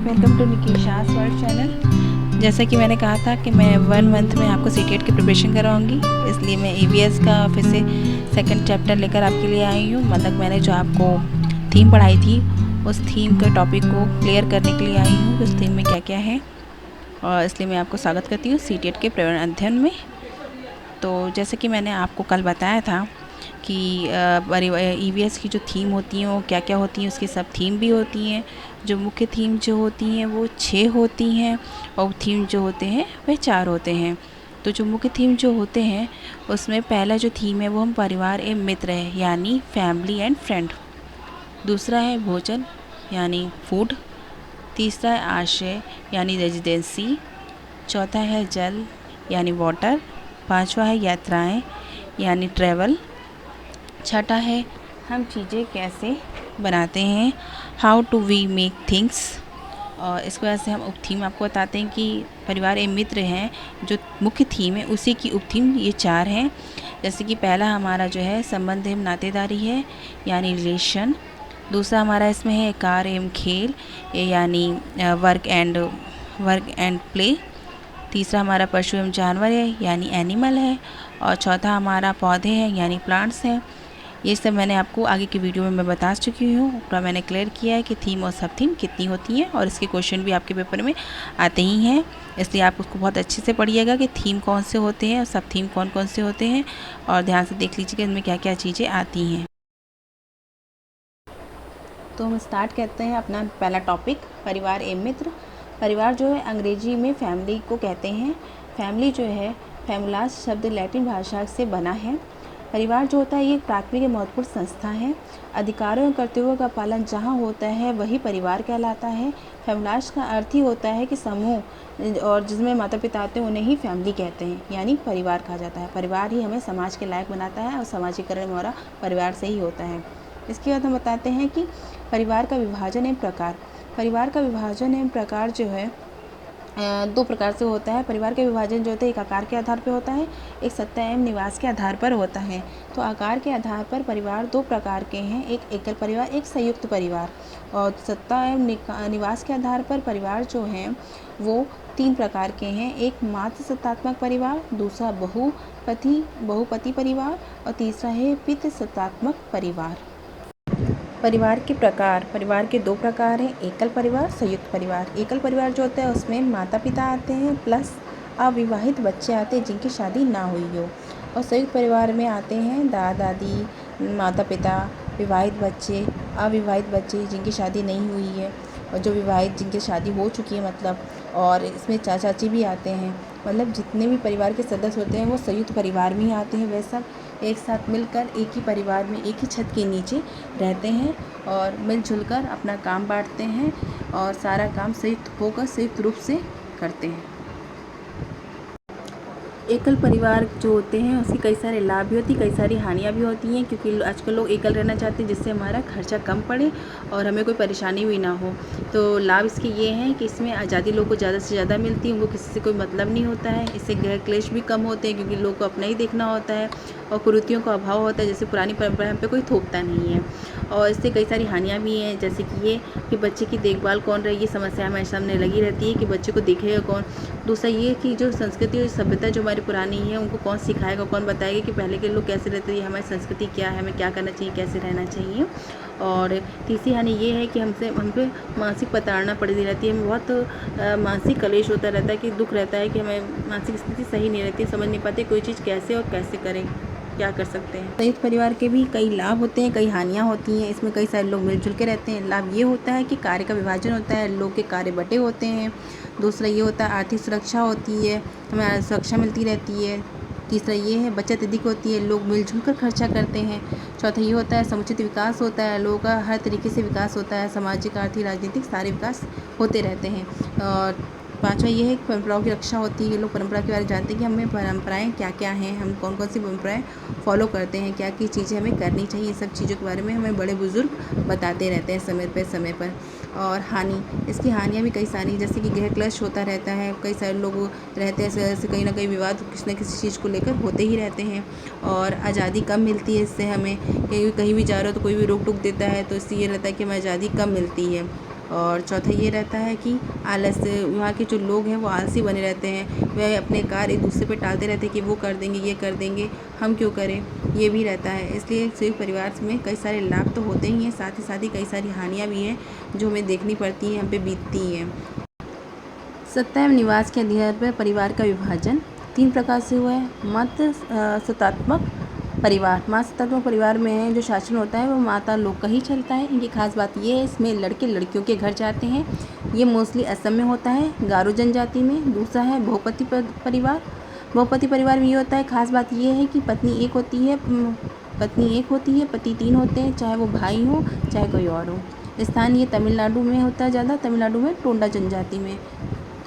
Welcome to निकिशास world channel. जैसा कि मैंने कहा था कि मैं 1 मंथ में आपको सीटेट की प्रिपरेशन कराऊंगी, इसलिए मैं ईवीएस का फिर से सेकंड चैप्टर लेकर आपके लिए आई हूँ। मतलब मैंने जो आपको थीम पढ़ाई थी उस थीम के टॉपिक को क्लियर करने के लिए आई हूँ, उस थीम में क्या क्या है, और इसलिए मैं आपको स्वागत करती हूँ सीटेट के प्रवण अध्ययन में। तो जैसे कि मैंने आपको कल बताया था कि ईवीएस की जो थीम होती हैं वो क्या क्या होती हैं, उसकी सब थीम भी होती हैं। जो मुख्य थीम जो होती हैं वो 6 होती हैं और थीम जो होते हैं वह 4 होते हैं। तो जो मुख्य थीम जो होते हैं उसमें पहला जो थीम है वो हम परिवार एवं मित्र है यानी फैमिली एंड फ्रेंड। दूसरा है भोजन यानी फूड। तीसरा है आश्रय यानी रेजिडेंसी। चौथा है जल यानी वाटर। पांचवा है यात्राएं यानी ट्रैवल। छठा है हम चीज़ें कैसे बनाते हैं, how to we make things. और इसकी वजह से हम उपथीम आपको बताते हैं कि परिवार एवं मित्र हैं जो मुख्य थीम है उसी की उपथीम ये 4 हैं। जैसे कि पहला हमारा जो है संबंध एवं नातेदारी है यानी रिलेशन। दूसरा हमारा इसमें है कार्य एवं खेल यानी वर्क एंड प्ले। तीसरा हमारा पशु एवं जानवर है यानी एनिमल है। और चौथा हमारा पौधे हैं यानी प्लांट्स हैं। ये सब मैंने आपको आगे की वीडियो में मैं बता चुकी हूँ। पूरा मैंने क्लियर किया है कि थीम और सब थीम कितनी होती हैं, और इसके क्वेश्चन भी आपके पेपर में आते ही हैं, इसलिए आप उसको बहुत अच्छे से पढ़िएगा कि थीम कौन से होते हैं और सब थीम कौन कौन से होते हैं, और ध्यान से देख लीजिएगा इनमें क्या क्या चीज़ें आती हैं। तो हम स्टार्ट करते हैं अपना पहला टॉपिक, परिवार एवं मित्र। परिवार जो है अंग्रेजी में फैमिली को कहते हैं। फैमिली जो है फैमुलास शब्द लैटिन भाषा से बना है। परिवार जो होता है ये प्राथमिक महत्वपूर्ण संस्था है। अधिकारों एवं कर्तव्यों का पालन जहाँ होता है वही परिवार कहलाता है। फैमुलास का अर्थ ही होता है कि समूह, और जिसमें माता पिता आते हैं उन्हें ही फैमिली कहते हैं, यानी परिवार कहा जाता है। परिवार ही हमें समाज के लायक बनाता है और समाजीकरण हमारा परिवार से ही होता है। इसके बाद हम बताते हैं कि परिवार का विभाजन एवं प्रकार। परिवार का विभाजन एवं प्रकार जो है 2 प्रकार से होता है। परिवार के विभाजन जो होता है एक आकार के आधार पर होता है, एक सत्ता एवं निवास के आधार पर होता है। तो आकार के आधार पर परिवार 2 प्रकार के हैं, एक एकल परिवार, एक संयुक्त परिवार। और सत्ता एवं निवास के आधार पर परिवार जो हैं वो 3 प्रकार के हैं, एक मातृ सत्तात्मक परिवार, दूसरा बहुपति परिवार, और तीसरा है पितृ सत्तात्मक परिवार। परिवार के प्रकार, परिवार के 2 प्रकार हैं, एकल परिवार, संयुक्त परिवार। एकल परिवार जो होता है उसमें माता पिता आते हैं प्लस अविवाहित बच्चे आते हैं जिनकी शादी ना हुई हो। और संयुक्त परिवार में आते हैं दादा दादी, माता पिता, विवाहित बच्चे, अविवाहित बच्चे जिनकी शादी नहीं हुई है, और जो विवाहित जिनकी शादी हो चुकी है मतलब। और इसमें चाचा चाची भी आते हैं। मतलब जितने भी परिवार के सदस्य होते हैं वो संयुक्त परिवार में ही आते हैं। वे सब एक साथ मिलकर एक ही परिवार में एक ही छत के नीचे रहते हैं और मिलजुल कर अपना काम बांटते हैं और सारा काम संयुक्त होकर संयुक्त रूप से करते हैं। एकल परिवार जो होते हैं उसकी कई सारे लाभ भी होती हैं, कई सारी हानियाँ भी होती हैं, क्योंकि आजकल लोग एकल रहना चाहते हैं जिससे हमारा खर्चा कम पड़े और हमें कोई परेशानी भी ना हो। तो लाभ इसके ये हैं कि इसमें आज़ादी लोग को ज़्यादा से ज़्यादा मिलती है, उनको किसी से कोई मतलब नहीं होता है। इससे गृह क्लेश भी कम होते हैं क्योंकि लोग को अपना ही देखना होता है, और कुरीतियों का अभाव होता है, जैसे पुरानी परंपरा हम पे कोई थोपता नहीं है। और इससे कई सारी हानियाँ भी हैं, जैसे कि ये कि बच्चे की देखभाल कौन रहे, ये समस्या हमारे सामने लगी रहती है कि बच्चे को देखेगा कौन। दूसरा ये कि जो संस्कृति और सभ्यता जो हमारी पुरानी है उनको कौन सिखाएगा, कौन बताएगा कि पहले के लोग कैसे रहते थे, हमारी संस्कृति क्या है, हमें क्या करना चाहिए, कैसे रहना चाहिए। और तीसरी हानि ये है कि हम पे मानसिक प्रताड़ना पड़ती रहती है, हमें बहुत मानसिक कलेश होता रहता है कि दुख रहता है कि हमें मानसिक स्थिति सही नहीं रहती, समझ नहीं पाते कोई चीज़ कैसे और कैसे करें, क्या कर सकते हैं। संयुक्त परिवार के भी कई लाभ होते हैं, कई हानियाँ होती हैं। इसमें कई सारे लोग मिलजुल के रहते हैं। लाभ ये होता है कि कार्य का विभाजन होता है, लोग के कार्य बटे होते हैं। दूसरा ये होता है आर्थिक सुरक्षा होती है, हमें सुरक्षा मिलती रहती है। तीसरा ये है बचत अधिक होती है, लोग मिलजुल कर खर्चा करते हैं। चौथा ये होता है समुचित विकास होता है, लोगों का हर तरीके से विकास होता है, सामाजिक, आर्थिक, राजनीतिक सारे विकास होते रहते हैं। और पाँचवा ये है कि परंपराओं की रक्षा होती है, लोग परंपरा के बारे में जानते हैं कि हमें परंपराएं क्या क्या हैं, हम कौन कौन सी परंपराएं फॉलो करते हैं, क्या क्या चीज़ें हमें करनी चाहिए, सब चीज़ों के बारे में हमें बड़े बुजुर्ग बताते रहते हैं समय पर। और हानि, इसकी हानियाँ भी कई सारी, जैसे कि गृह क्लेश होता रहता है, कई सारे लोग रहते हैं ऐसे कहीं ना कहीं विवाद किसी न किसी चीज़ को लेकर होते ही रहते हैं। और आज़ादी कम मिलती है इससे हमें, कहीं भी जा रहे हो तो कोई भी रोक टोक देता है तो इससे ये रहता है कि हमें आज़ादी कम मिलती है। और चौथा ये रहता है कि आलस, वहाँ के जो लोग हैं वो आलसी बने रहते हैं, वह अपने कार्य एक दूसरे पे टालते रहते हैं कि वो कर देंगे, ये कर देंगे, हम क्यों करें, ये भी रहता है। इसलिए संयुक्त परिवार में कई सारे लाभ तो होते ही हैं, साथ ही कई सारी हानियाँ भी हैं जो हमें देखनी पड़ती हैं, हम पे बीतती हैं। सत्ता एवं निवास के आधार पर परिवार का विभाजन 3 प्रकार से हुआ है। मातृ सत्तात्मक परिवार, मातृ सत्तात्मक परिवार में जो शासन होता है वो माता लोग का ही चलता है। इनकी खास बात ये है, इसमें लड़के लड़कियों के घर जाते हैं। ये मोस्टली असम में होता है, गारो जनजाति में। दूसरा है बहुपति परिवार। बहुपति परिवार में ये होता है, खास बात ये है कि पत्नी एक होती है, पति 3 होते हैं, चाहे वो भाई हो चाहे कोई और हो। स्थान ये तमिलनाडु में होता है ज़्यादा, तमिलनाडु में टोंडा जनजाति में।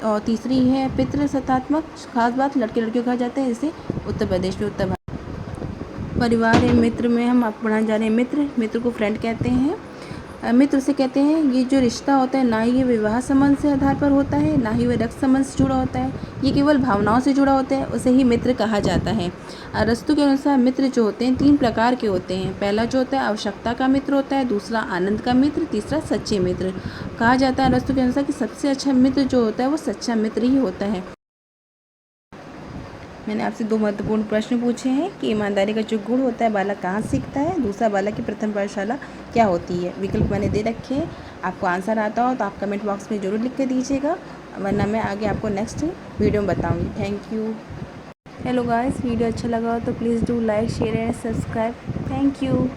और तीसरी है पितृ सत्तात्मक, खास बात लड़के लड़कियों का जाता है, जैसे उत्तर प्रदेश में उत्तर भारत। परिवार या मित्र में हम आपको पढ़ाने जा रहे हैं मित्र को फ्रेंड कहते हैं। मित्र से कहते हैं ये जो रिश्ता होता है, ना ही ये विवाह संबंध से आधार पर होता है, ना ही वह रक्त संबंध से जुड़ा होता है, ये केवल भावनाओं से जुड़ा होता है, उसे ही मित्र कहा जाता है। अरस्तु के अनुसार मित्र जो होते हैं 3 प्रकार के होते हैं। पहला जो होता है आवश्यकता का मित्र होता है, दूसरा आनंद का मित्र, तीसरा सच्चे मित्र। कहा जाता है अरस्तु के अनुसार कि सबसे अच्छा मित्र जो होता है वो सच्चा मित्र ही होता है। मैंने आपसे 2 महत्वपूर्ण प्रश्न पूछे हैं कि ईमानदारी का जो गुण होता है बालक कहाँ सीखता है, दूसरा बालक की प्रथम पाठशाला क्या होती है। विकल्प मैंने दे रखे हैं, आपको आंसर आता हो तो आप कमेंट बॉक्स में ज़रूर लिख के दीजिएगा, वरना मैं आगे आपको नेक्स्ट वीडियो में बताऊँगी। Thank you. Hello guys, video अच्छा लगा हो तो please do like share and subscribe. Thank you.